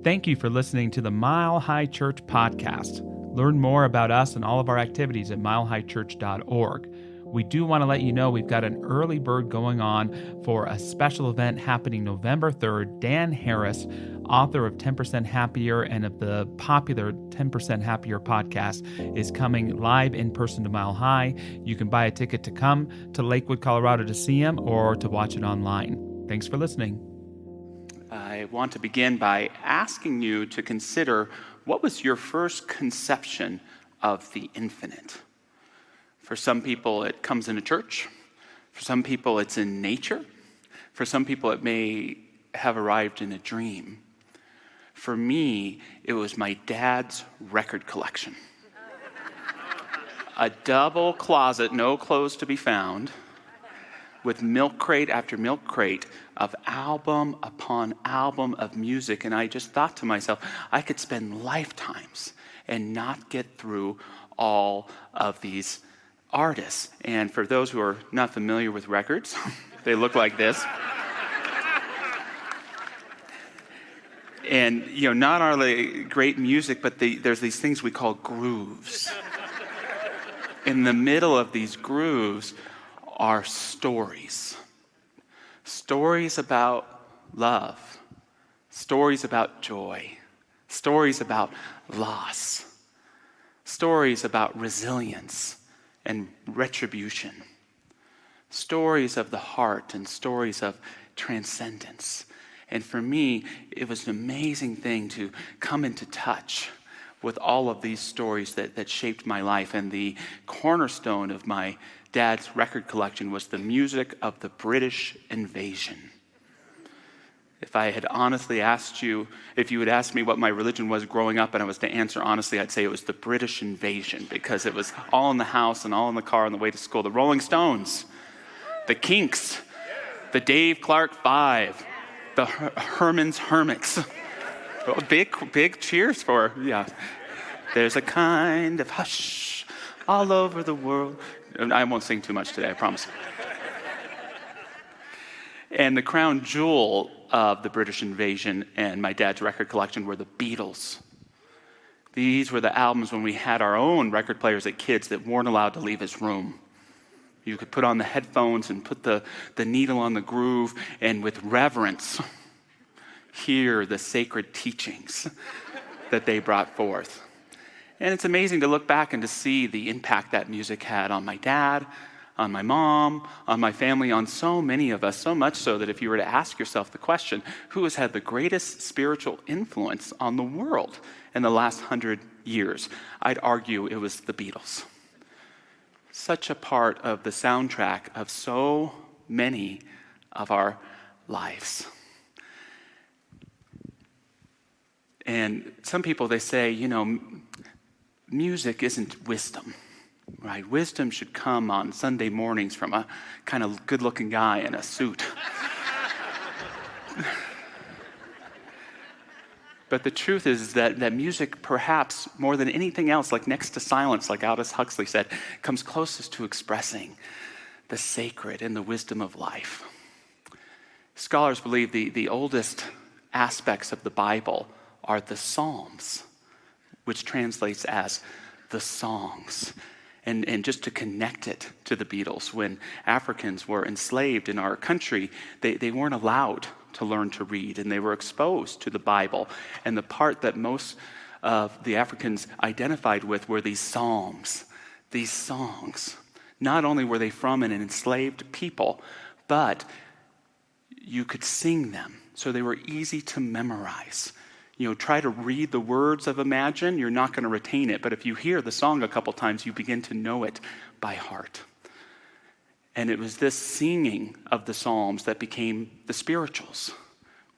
Thank you for listening to the Mile High Church podcast. Learn more about us and all of our activities at milehighchurch.org. We do want to let you know we've got an early bird going on for a special event happening November 3rd. Dan Harris, author of 10% Happier and of the popular 10% Happier podcast, is coming live in person to Mile High. You can buy a ticket to come to Lakewood, Colorado to see him or to watch it online. Thanks for listening. I want to begin by asking you to consider, what was your first conception of the infinite? For some people, it comes in a church. For some people, it's in nature. For some people, it may have arrived in a dream. For me, it was my dad's record collection. A double closet, no clothes to be found, with milk crate after milk crate of album upon album of music. And I just thought to myself, I could spend lifetimes and not get through all of these artists. And for those who are not familiar with records, they look like this. And, not only great music, but there's these things we call grooves. In the middle of these grooves are stories. Stories about love. Stories about joy. Stories about loss. Stories about resilience and retribution. Stories of the heart and stories of transcendence. And for me, it was an amazing thing to come into touch with all of these stories that shaped my life. And the cornerstone of my dad's record collection was the music of the British invasion. If I had honestly asked you, if you had asked me what my religion was growing up and I was to answer honestly, I'd say it was the British invasion, because it was all in the house and all in the car on the way to school. The Rolling Stones, the Kinks, the Dave Clark Five, the Herman's Hermits. Big cheers for, yeah. There's a kind of hush all over the world. I won't sing too much today, I promise. And the crown jewel of the British invasion and my dad's record collection were the Beatles. These were the albums when we had our own record players as kids that weren't allowed to leave his room. You could put on the headphones and put the needle on the groove, and with reverence, hear the sacred teachings that they brought forth. And it's amazing to look back and to see the impact that music had on my dad, on my mom, on my family, on so many of us, so much so that if you were to ask yourself the question, who has had the greatest spiritual influence on the world in the last 100 years, I'd argue it was the Beatles. Such a part of the soundtrack of so many of our lives. And some people, they say, music isn't wisdom. Right, wisdom should come on Sunday mornings from a kind of good-looking guy in a suit. But the truth is that music, perhaps more than anything else, like next to silence, like Aldous Huxley said, comes closest to expressing the sacred and the wisdom of life. Scholars believe the oldest aspects of the Bible are the Psalms, which translates as the songs. And just to connect it to the Beatles, when Africans were enslaved in our country, they weren't allowed to learn to read, and they were exposed to the Bible. And the part that most of the Africans identified with were these psalms, these songs. Not only were they from an enslaved people, but you could sing them, so they were easy to memorize. Try to read the words of Imagine, you're not going to retain it. But if you hear the song a couple times, you begin to know it by heart. And it was this singing of the Psalms that became the spirituals,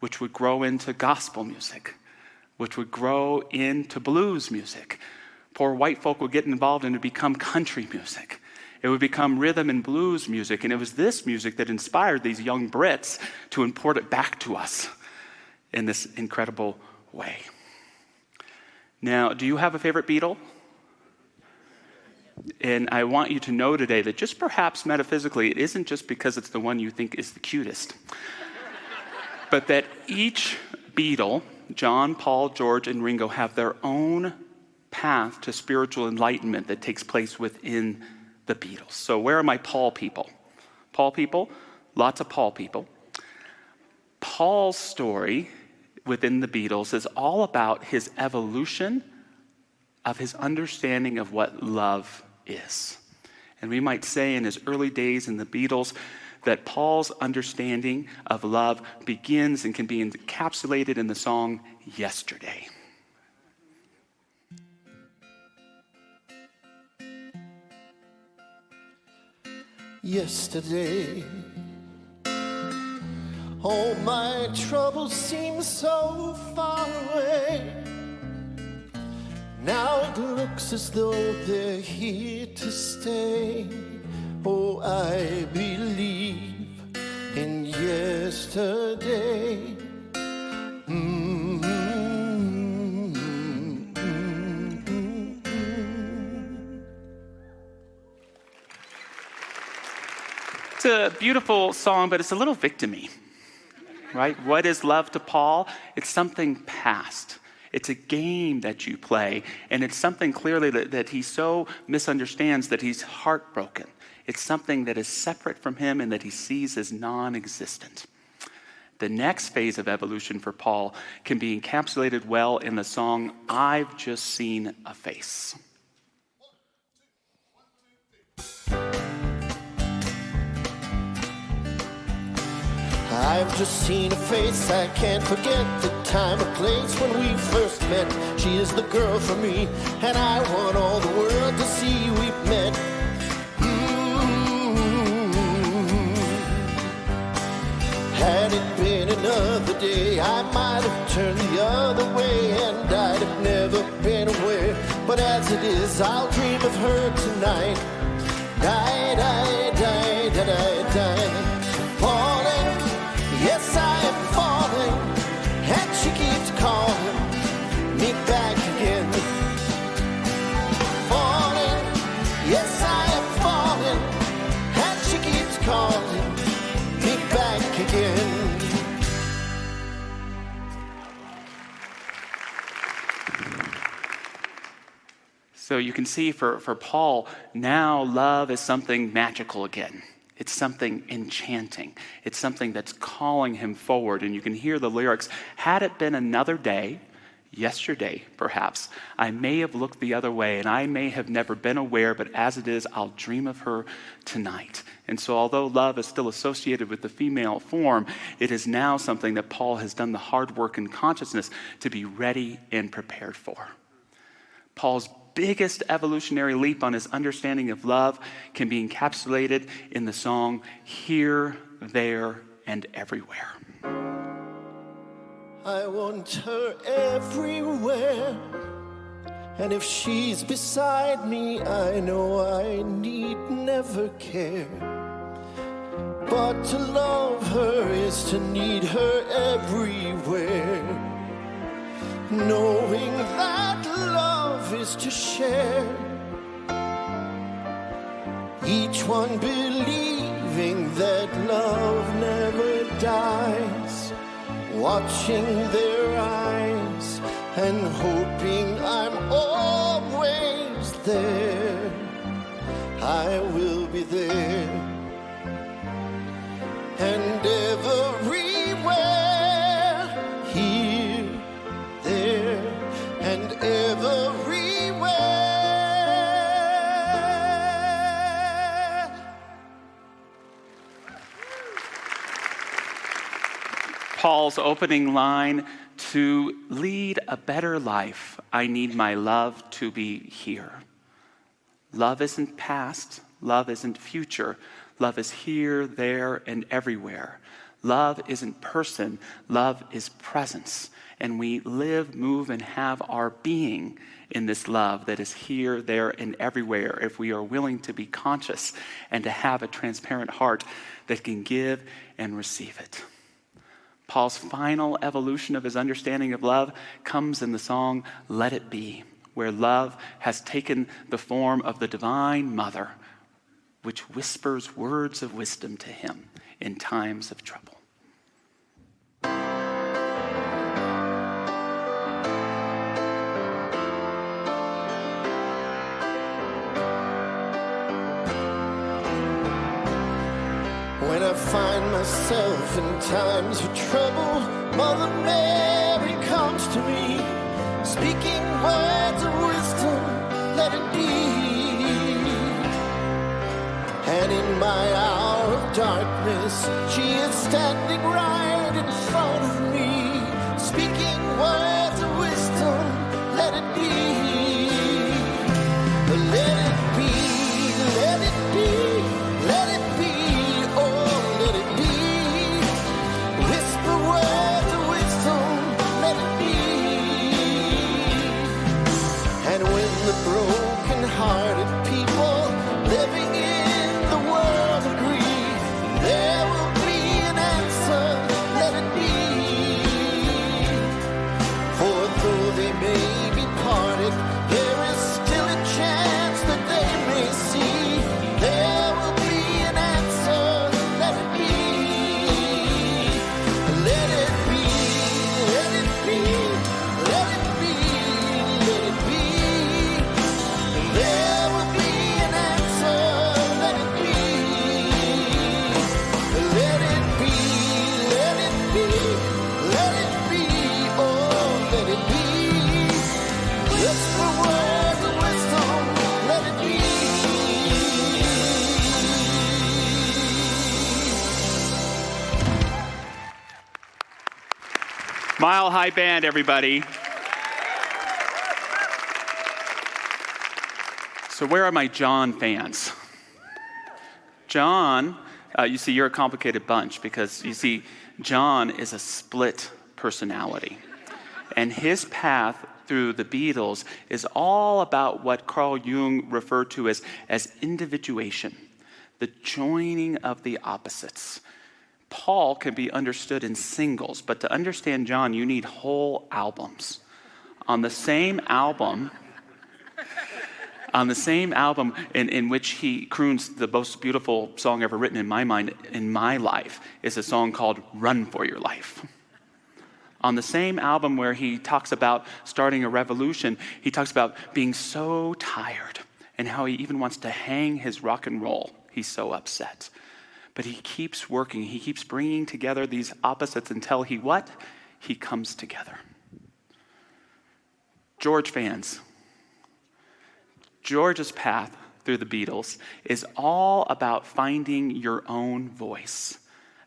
which would grow into gospel music, which would grow into blues music. Poor white folk would get involved and it would become country music. It would become rhythm and blues music. And it was this music that inspired these young Brits to import it back to us in this incredible way. Now, do you have a favorite Beatle? And I want you to know today that just perhaps metaphysically, it isn't just because it's the one you think is the cutest, but that each Beatle John, Paul, George, and Ringo have their own path to spiritual enlightenment that takes place within the Beatles. So where are my Paul people? Paul people, lots of Paul people. Paul's story within the Beatles is all about his evolution of his understanding of what love is. And we might say in his early days in the Beatles that Paul's understanding of love begins and can be encapsulated in the song Yesterday. Yesterday, all my troubles seem so far away. Now it looks as though they're here to stay. Oh, I believe in yesterday. It's a beautiful song, but it's a little victim-y, right? What is love to Paul? It's something past. It's a game that you play, and it's something clearly that he so misunderstands that he's heartbroken. It's something that is separate from him and that he sees as non-existent. The next phase of evolution for Paul can be encapsulated well in the song, I've Just Seen a Face. I've just seen a face, I can't forget the time or place when we first met. She is the girl for me, and I want all the world to see we've met. Had it been another day, I might have turned the other way, and I'd have never been aware. But as it is, I'll dream of her tonight. Die, die, die, die, die, die. Falling, yes, I am falling, and she keeps calling me back again. Falling, yes, I am falling, and she keeps calling me back again. So you can see for Paul, now love is something magical again. It's something enchanting. It's something that's calling him forward. And you can hear the lyrics, had it been another day, yesterday perhaps, I may have looked the other way and I may have never been aware, but as it is, I'll dream of her tonight. And so although love is still associated with the female form, it is now something that Paul has done the hard work in consciousness to be ready and prepared for. Paul's biggest evolutionary leap on his understanding of love can be encapsulated in the song Here, There, and Everywhere. I want her everywhere, and if she's beside me, I know I need never care. But to love her is to need her everywhere, knowing that love is to share, each one believing that love never dies, watching their eyes and hoping I'm always there. I will be there and everywhere, here, there, and everywhere. Paul's opening line, to lead a better life, I need my love to be here. Love isn't past, love isn't future. Love is here, there, and everywhere. Love isn't person, love is presence. And we live, move, and have our being in this love that is here, there, and everywhere if we are willing to be conscious and to have a transparent heart that can give and receive it. Paul's final evolution of his understanding of love comes in the song Let It Be, where love has taken the form of the divine mother, which whispers words of wisdom to him in times of trouble. myself in times of trouble, Mother Mary comes to me, speaking words of wisdom, let it be. And in my hour of darkness, she is standing right in front of me, speaking words of wisdom, let it be. Let it be, let it be, let it be, oh, let it be. Whisper words of wisdom, let it be. And when the broken-hearted people living in the world agree, there will be an answer, let it be. For though they may be parted, there is still a chance that they may see. There will be an answer, let it be. Let it be, let it be, let it be, let it be. There will be an answer, let it be. Let it be, let it be, let it be, oh, let it be. Whisper words of wisdom, let it be. Mile High Band, everybody. So where are my John fans? John, you see, you're a complicated bunch because, you see, John is a split personality. And his path through the Beatles is all about what Carl Jung referred to as individuation, the joining of the opposites. Paul can be understood in singles, but to understand John, you need whole albums. On the same album in which he croons the most beautiful song ever written in my mind, in my life, is a song called Run for Your Life. On the same album where he talks about starting a revolution, he talks about being so tired and how he even wants to hang his rock and roll. He's so upset. But he keeps working. He keeps bringing together these opposites until he comes together. George fans, George's path through the Beatles is all about finding your own voice.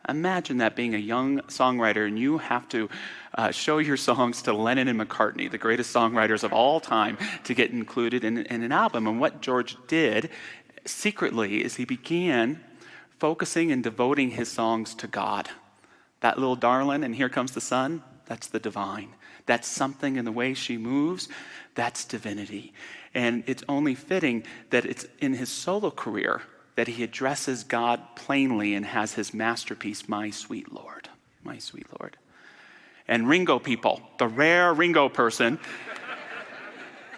Imagine that, being a young songwriter, and you have to show your songs to Lennon and McCartney, the greatest songwriters of all time, to get included in an album. And what George did secretly is he began focusing and devoting his songs to God. That little darling, and here comes the sun, that's the divine. That's something in the way she moves, that's divinity. And it's only fitting that it's in his solo career that he addresses God plainly and has his masterpiece, My Sweet Lord. My Sweet Lord. And Ringo people, the rare Ringo person,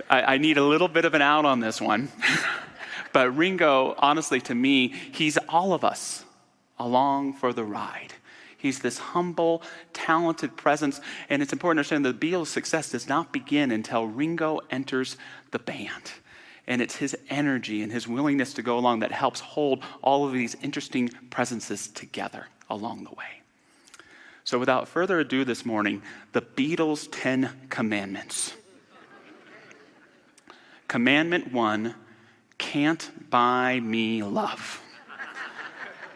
I need a little bit of an out on this one. But Ringo, honestly, to me, he's all of us along for the ride. He's this humble, talented presence. And it's important to understand that the Beatles' success does not begin until Ringo enters the band. And it's his energy and his willingness to go along that helps hold all of these interesting presences together along the way. So without further ado this morning, the Beatles' 10 Commandments. Commandment 1, can't buy me love.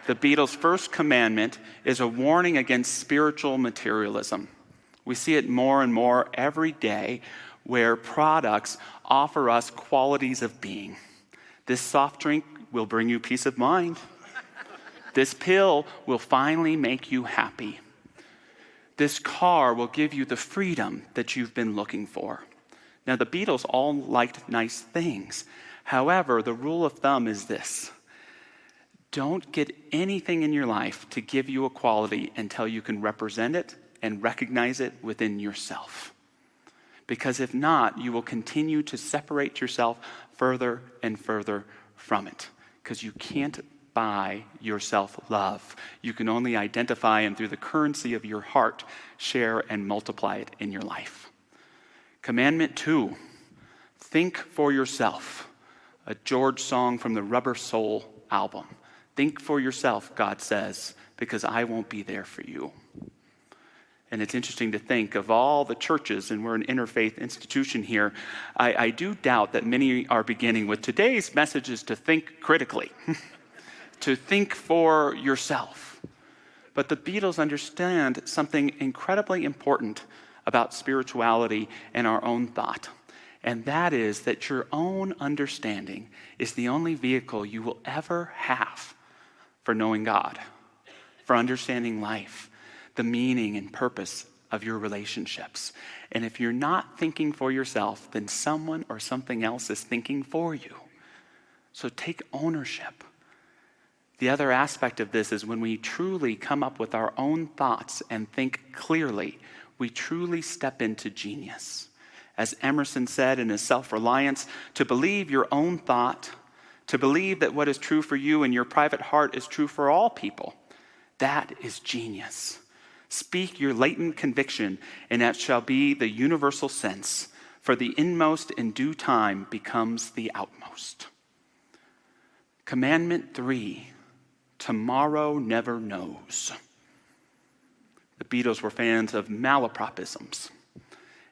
The Beatles' first commandment is a warning against spiritual materialism. We see it more and more every day where products offer us qualities of being. This soft drink will bring you peace of mind. This pill will finally make you happy. This car will give you the freedom that you've been looking for. Now, the Beatles all liked nice things. However, the rule of thumb is this: don't get anything in your life to give you a quality until you can represent it and recognize it within yourself. Because if not, you will continue to separate yourself further and further from it. Because you can't buy yourself love. You can only identify and through the currency of your heart, share and multiply it in your life. Commandment 2, think for yourself. A George song from the Rubber Soul album. Think for yourself, God says. because I won't be there for you. And it's interesting to think of all the churches, and we're an interfaith institution here, I do doubt that many are beginning with today's message is to think critically, to think for yourself. But the Beatles understand something incredibly important about spirituality and our own thought. And that is that your own understanding is the only vehicle you will ever have for knowing God, for understanding life, the meaning and purpose of your relationships. And if you're not thinking for yourself, then someone or something else is thinking for you. So take ownership. The other aspect of this is when we truly come up with our own thoughts and think clearly, we truly step into genius. As Emerson said in his Self-Reliance, to believe your own thought, to believe that what is true for you in your private heart is true for all people, that is genius. Speak your latent conviction, and that shall be the universal sense, for the inmost in due time becomes the outmost. Commandment 3, tomorrow never knows. The Beatles were fans of malapropisms.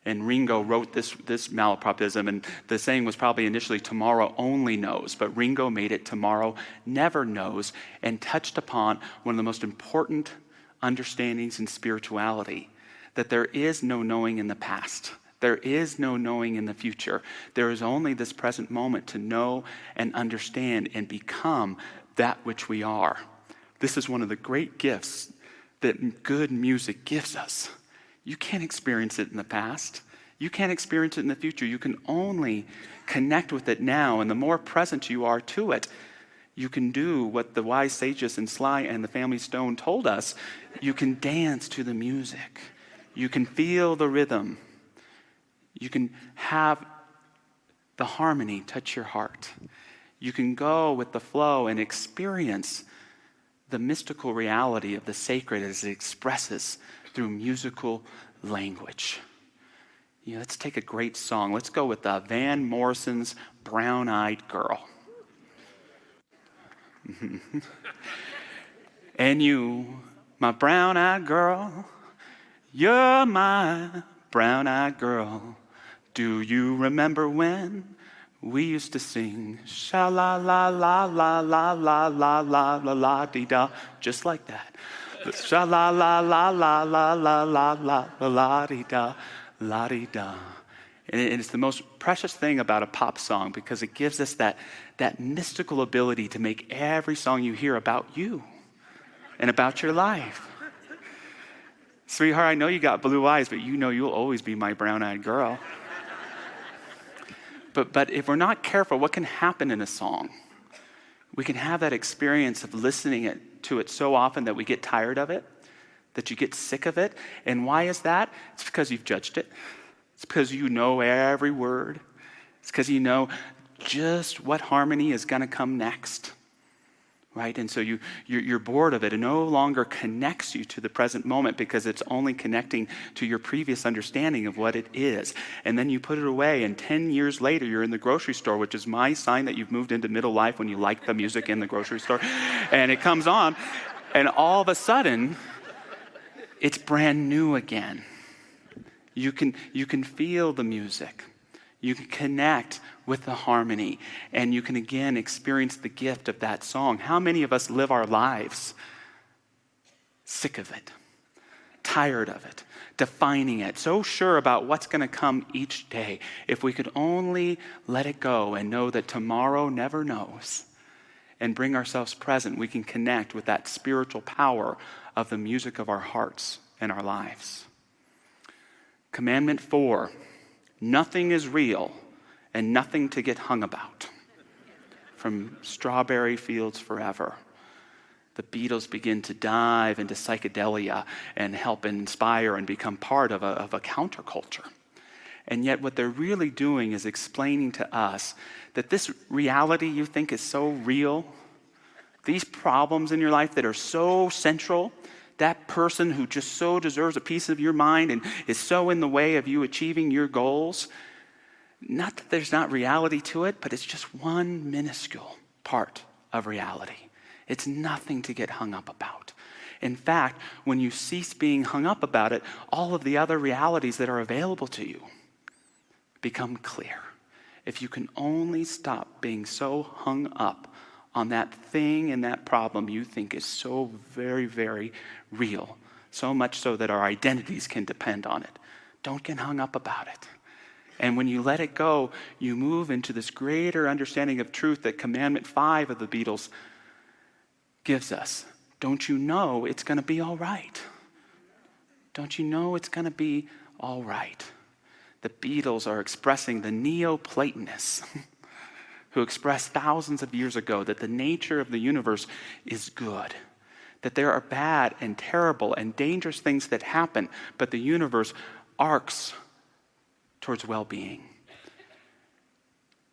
And Ringo wrote this malapropism, and the saying was probably initially tomorrow only knows, but Ringo made it tomorrow never knows and touched upon one of the most important understandings in spirituality, that there is no knowing in the past. There is no knowing in the future. There is only this present moment to know and understand and become that which we are. This is one of the great gifts that good music gives us. You can't experience it in the past. You can't experience it in the future. You can only connect with it now, and the more present you are to it, you can do what the wise sages in Sly and the Family Stone told us. You can dance to the music. You can feel the rhythm. You can have the harmony touch your heart. You can go with the flow and experience the mystical reality of the sacred as it expresses through musical language. Let's take a great song. Let's go with Van Morrison's Brown-Eyed Girl. And you, my brown-eyed girl, you're my brown-eyed girl. Do you remember when we used to sing sha-la-la-la-la-la-la-la-la-la-la-dee-da, just like that. Sha-la-la-la-la-la-la-la-la-dee-da, la-dee-da. And it's the most precious thing about a pop song because it gives us that mystical ability to make every song you hear about you and about your life. Sweetheart, I know you got blue eyes, but you know you'll always be my brown-eyed girl. But if we're not careful, what can happen in a song? We can have that experience of listening to it so often that we get tired of it, that you get sick of it. And why is that? It's because you've judged it. It's because you know every word. It's because you know just what harmony is going to come next, right? And so you're bored of it. It no longer connects you to the present moment because it's only connecting to your previous understanding of what it is. And then you put it away, and 10 years later, you're in the grocery store, which is my sign that you've moved into middle life when you like the music in the grocery store. And it comes on, and all of a sudden, it's brand new again. You can feel the music. You can connect with the harmony, and you can again experience the gift of that song. How many of us live our lives sick of it, tired of it, defining it, so sure about what's going to come each day? If we could only let it go and know that tomorrow never knows and bring ourselves present, we can connect with that spiritual power of the music of our hearts and our lives. Commandment 4, nothing is real and nothing to get hung about. From Strawberry Fields Forever, the Beatles begin to dive into psychedelia and help inspire and become part of a counterculture. And yet what they're really doing is explaining to us that this reality you think is so real, these problems in your life that are so central, that person who just so deserves a piece of your mind and is so in the way of you achieving your goals, not that there's not reality to it, but it's just one minuscule part of reality. It's nothing to get hung up about. In fact, when you cease being hung up about it, all of the other realities that are available to you become clear. If you can only stop being so hung up on that thing and that problem you think is so very, very real, so much so that our identities can depend on it. Don't get hung up about it. And when you let it go, you move into this greater understanding of truth that Commandment 5 of the Beatles gives us. Don't you know it's going to be all right? Don't you know it's going to be all right? The Beatles are expressing the Neoplatonists who expressed thousands of years ago that the nature of the universe is good, that there are bad and terrible and dangerous things that happen, but the universe arcs towards well-being,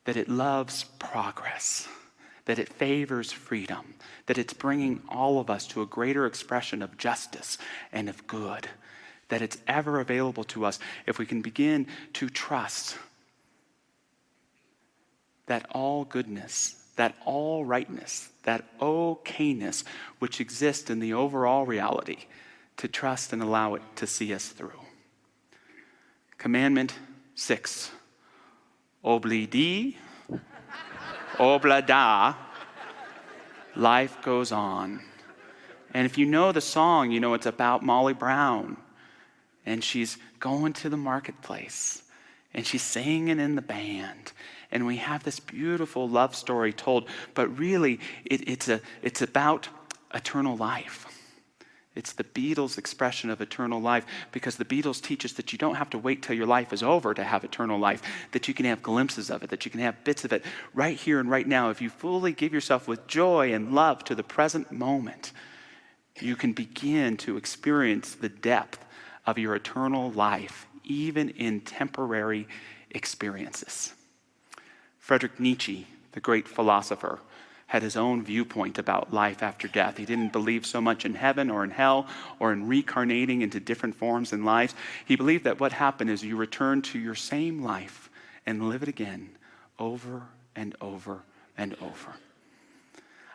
that it loves progress, that it favors freedom, that it's bringing all of us to a greater expression of justice and of good, that it's ever available to us if we can begin to trust that all goodness, that all rightness, that okayness which exists in the overall reality, to trust and allow it to see us through. Commandment 6, obli-di, obla-da, life goes on. And if you know the song, you know it's about Molly Brown. And she's going to the marketplace. And she's singing in the band. And we have this beautiful love story told. But really, it's about eternal life. It's the Beatles' expression of eternal life, because the Beatles teach us that you don't have to wait till your life is over to have eternal life, that you can have glimpses of it, that you can have bits of it right here and right now. If you fully give yourself with joy and love to the present moment, you can begin to experience the depth of your eternal life, even in temporary experiences. Friedrich Nietzsche, the great philosopher, had his own viewpoint about life after death. He didn't believe so much in heaven or in hell or in reincarnating into different forms in lives. He believed that what happened is you return to your same life and live it again over and over and over.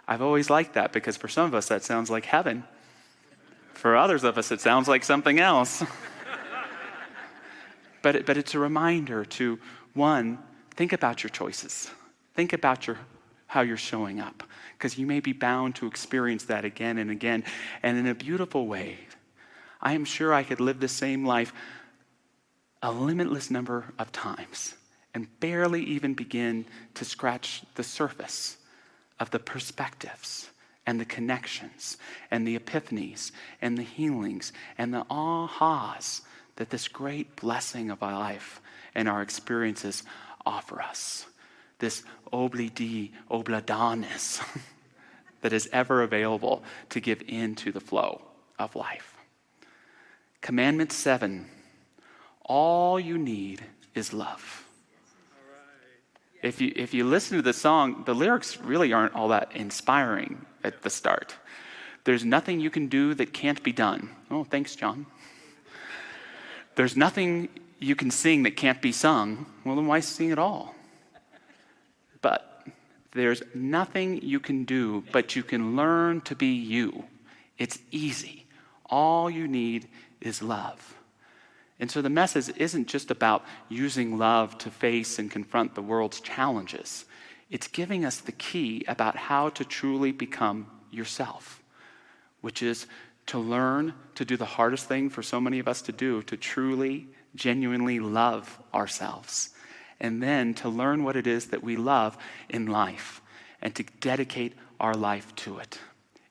I've always liked that, because for some of us that sounds like heaven. For others of us it sounds like something else. But it's a reminder to, one, think about your choices. Think about how you're showing up, because you may be bound to experience that again and again. And in a beautiful way, I am sure I could live the same life a limitless number of times and barely even begin to scratch the surface of the perspectives and the connections and the epiphanies and the healings and the ahas that this great blessing of our life and our experiences offer us. This obli-di, obladaness that is ever available to give into the flow of life. Commandment 7, all you need is love. If you listen to the song, the lyrics really aren't all that inspiring at the start. There's nothing you can do that can't be done. Oh, thanks, John. There's nothing you can sing that can't be sung. Well, then why sing at all? But there's nothing you can do, but you can learn to be you. It's easy. All you need is love. And so the message isn't just about using love to face and confront the world's challenges. It's giving us the key about how to truly become yourself, which is to learn to do the hardest thing for so many of us to do, to truly, genuinely love ourselves. And then to learn what it is that we love in life and to dedicate our life to it.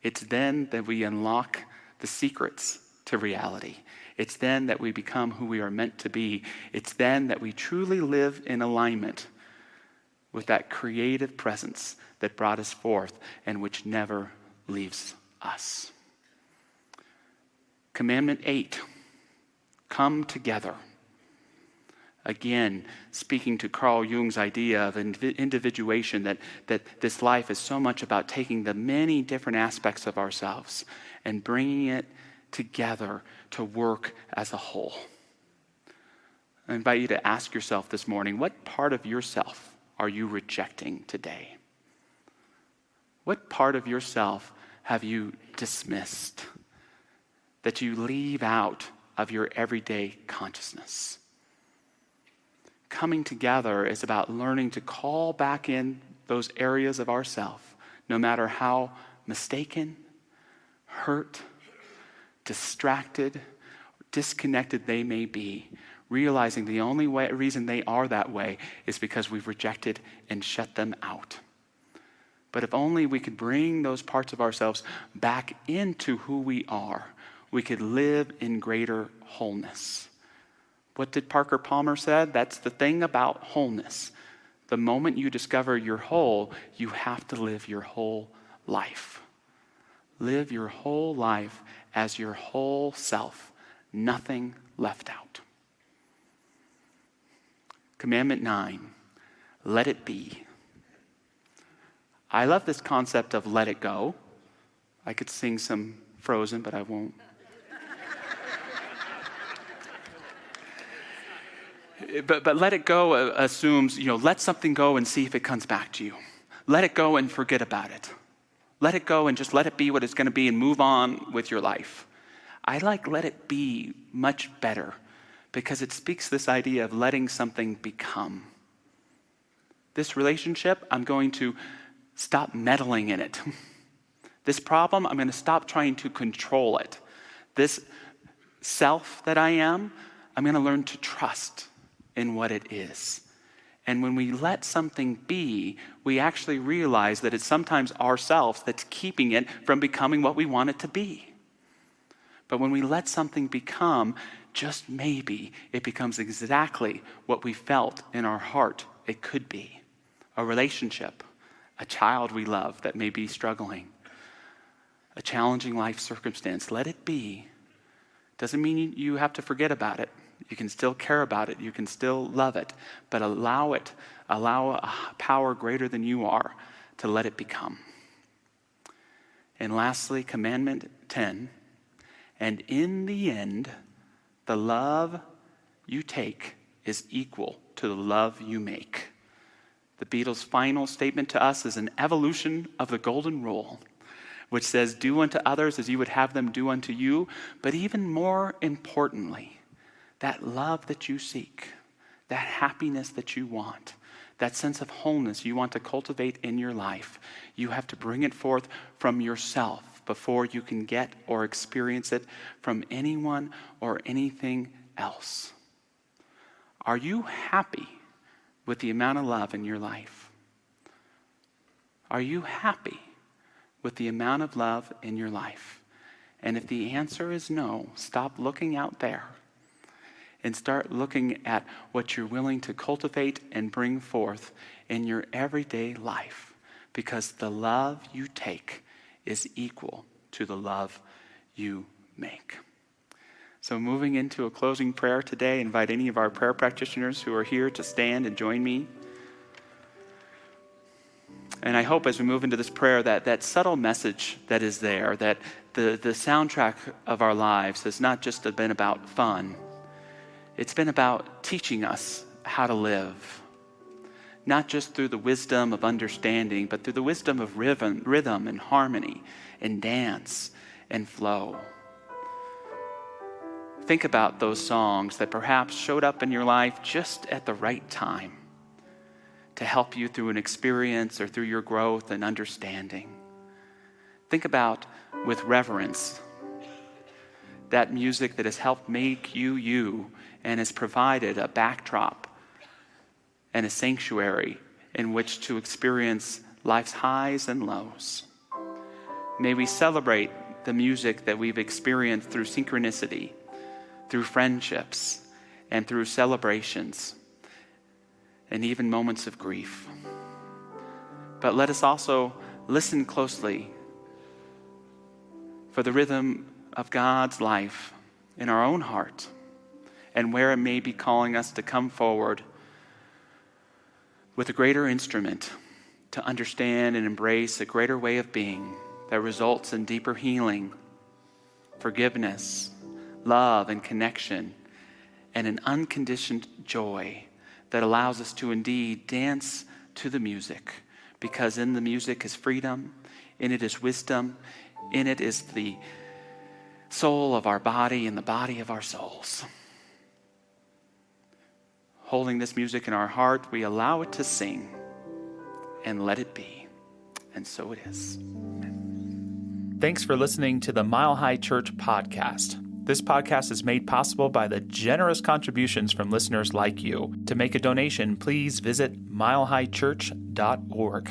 It's then that we unlock the secrets to reality. It's then that we become who we are meant to be. It's then that we truly live in alignment with that creative presence that brought us forth and which never leaves us. Commandment 8, come together. Again, speaking to Carl Jung's idea of individuation, that this life is so much about taking the many different aspects of ourselves and bringing it together to work as a whole. I invite you to ask yourself this morning, what part of yourself are you rejecting today? What part of yourself have you dismissed? that you leave out of your everyday consciousness. Coming together is about learning to call back in those areas of ourself, no matter how mistaken, hurt, distracted, disconnected they may be, realizing the only reason they are that way is because we've rejected and shut them out. But if only we could bring those parts of ourselves back into who we are, we could live in greater wholeness. What did Parker Palmer said? That's the thing about wholeness. The moment you discover you're whole, you have to live your whole life. Live your whole life as your whole self, nothing left out. Commandment 9, let it be. I love this concept of let it go. I could sing some Frozen, but I won't. But let it go assumes, let something go and see if it comes back to you. Let it go and forget about it. Let it go and just let it be what it's going to be and move on with your life. I like let it be much better because it speaks this idea of letting something become. This relationship, I'm going to stop meddling in it. This problem, I'm going to stop trying to control it. This self that I am, I'm going to learn to trust in what it is. And when we let something be, we actually realize that it's sometimes ourselves that's keeping it from becoming what we want it to be. But when we let something become, just maybe it becomes exactly what we felt in our heart it could be. A relationship, a child we love that may be struggling, a challenging life circumstance. Let it be. Doesn't mean you have to forget about it. You can still care about it. You can still love it. But allow a power greater than you are to let it become. And lastly, commandment 10. And in the end, the love you take is equal to the love you make. The Beatles' final statement to us is an evolution of the golden rule, which says, do unto others as you would have them do unto you. But even more importantly, that love that you seek, that happiness that you want, that sense of wholeness you want to cultivate in your life, you have to bring it forth from yourself before you can get or experience it from anyone or anything else. Are you happy with the amount of love in your life? Are you happy with the amount of love in your life? And if the answer is no, stop looking out there and start looking at what you're willing to cultivate and bring forth in your everyday life, because the love you take is equal to the love you make. So moving into a closing prayer today, invite any of our prayer practitioners who are here to stand and join me. And I hope as we move into this prayer that subtle message that is there, that the soundtrack of our lives has not just been about fun. It's been about teaching us how to live, not just through the wisdom of understanding, but through the wisdom of rhythm and harmony and dance and flow. Think about those songs that perhaps showed up in your life just at the right time to help you through an experience or through your growth and understanding. Think about, with reverence, that music that has helped make you you and has provided a backdrop and a sanctuary in which to experience life's highs and lows. May we celebrate the music that we've experienced through synchronicity, through friendships, and through celebrations, and even moments of grief. But let us also listen closely for the rhythm of God's life in our own heart, and where it may be calling us to come forward with a greater instrument to understand and embrace a greater way of being that results in deeper healing, forgiveness, love, and connection, and an unconditioned joy that allows us to indeed dance to the music, because in the music is freedom, in it is wisdom, in it is the soul of our body and the body of our souls. Holding this music in our heart, we allow it to sing and let it be. And so it is. Thanks for listening to the Mile High Church podcast. This podcast is made possible by the generous contributions from listeners like you. To make a donation, please visit milehighchurch.org.